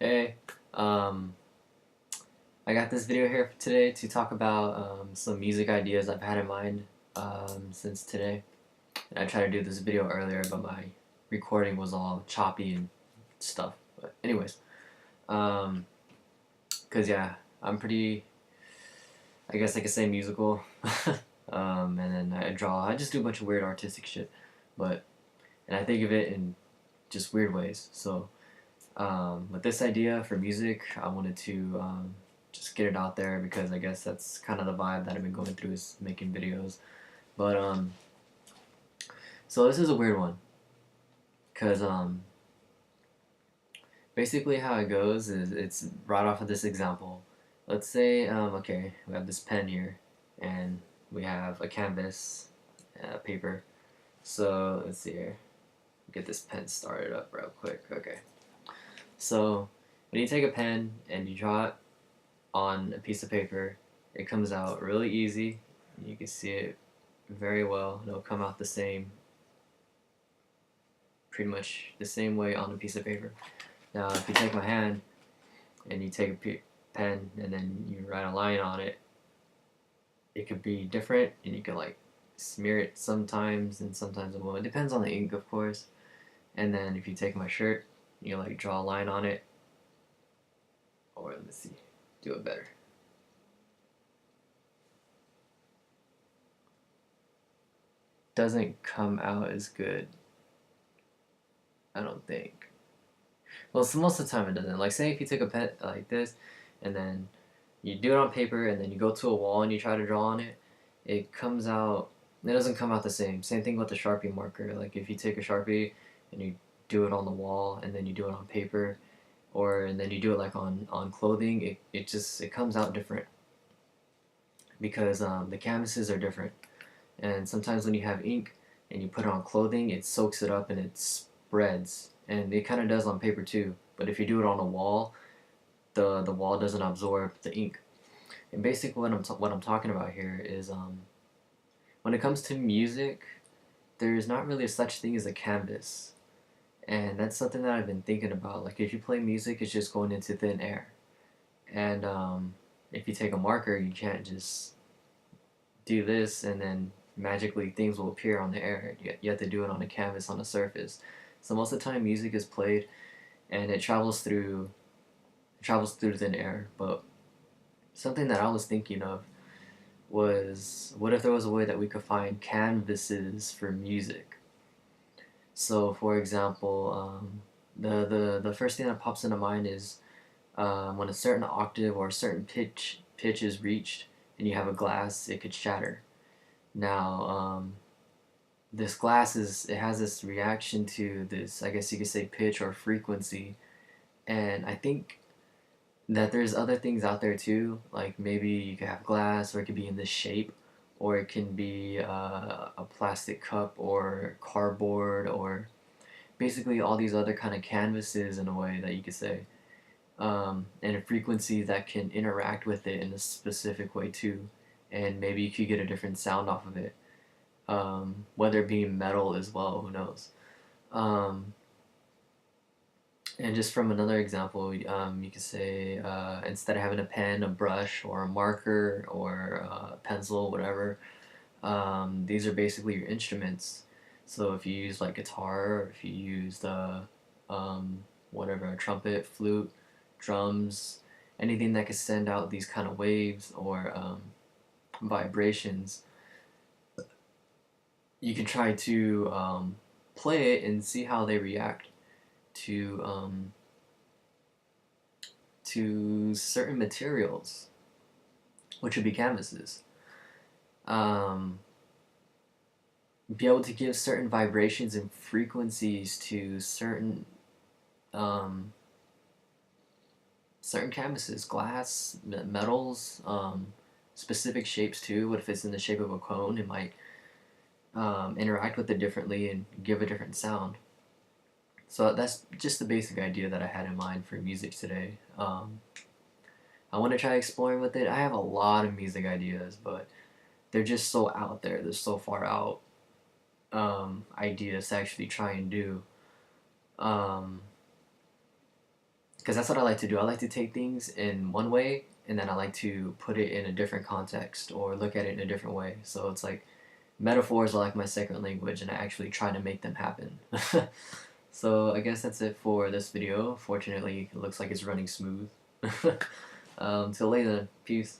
Hey, um, I got this video here for today to talk about some music ideas I've had in mind since today. And I tried to do this video earlier, but my recording was all choppy and stuff. But anyways, um, cause yeah, I'm pretty, I guess I could say musical. And then I draw. I just do a bunch of weird artistic shit, but and I think of it in just weird ways. So with this idea for music, I wanted to just get it out there because I guess that's kind of the vibe that I've been going through is making videos. But so this is a weird one because basically how it goes is it's right off of this example. Let's say okay, we have this pen here, and we have a canvas, paper. So let's see here. Get this pen started up real quick. Okay. So when you take a pen and you draw it on a piece of paper, it comes out really easy. You can see it very well. It'll come out the same, pretty much the same way on a piece of paper. Now, if you take my hand and you take a pen and then you write a line on it, it could be different, and you can like smear it sometimes and sometimes it won't. It depends on the ink, of course. And then if you take my shirt, you like draw a line on it, or let me see, do it better. Doesn't come out as good, I don't think. Well, so most of the time it doesn't. Like, say if you take a pen like this, and then you do it on paper, and then you go to a wall and you try to draw on it, it comes out. It doesn't come out the same. Same thing with the Sharpie marker. Like if you take a Sharpie and you do it on the wall, and then you do it on paper, or and then you do it like on clothing, it comes out different because the canvases are different. And sometimes when you have ink and you put it on clothing, it soaks it up and it spreads. And it kind of does on paper too. But if you do it on a wall, the wall doesn't absorb the ink. And basically, what I'm talking about here is when it comes to music, there's not really such thing as a canvas, and that's something that I've been thinking about. Like if you play music, it's just going into thin air, and if you take a marker, you can't just do this and then magically things will appear on the air. You have to do it on a canvas on a surface. So most of the time, music is played and it travels through thin air. But something that I was thinking of was, what if there was a way that we could find canvases for music? So, for example, the first thing that pops into mind is when a certain octave or a certain pitch is reached, and you have a glass, it could shatter. Now, this glass it has this reaction to this, I guess you could say, pitch or frequency, and I think that there's other things out there too. Like maybe you could have glass, or it could be in this shape, or it can be a plastic cup or cardboard, or basically all these other kind of canvases in a way that you could say, and a frequency that can interact with it in a specific way too, and maybe you could get a different sound off of it. Whether it be metal as well, who knows? Um, and just from another example, you could say instead of having a pen, a brush, or a marker, or a pencil, whatever, these are basically your instruments. So if you use like guitar, or if you use the whatever, a trumpet, flute, drums, anything that could send out these kind of waves or vibrations, you can try to play it and see how they react to certain materials, which would be canvases. Um, be able to give certain vibrations and frequencies to um, certain canvases, glass, metals, specific shapes too. What if it's in the shape of a cone? It might interact with it differently and give a different sound. So that's just the basic idea that I had in mind for music today. I want to try exploring with it. I have a lot of music ideas, but they're just so out there. They're so far out ideas to actually try and do. Because because that's what I like to do. I like to take things in one way, and then I like to put it in a different context or look at it in a different way. So it's like metaphors are like my second language, and I actually try to make them happen. So I guess that's it for this video. Fortunately, it looks like it's running smooth. Till later, peace.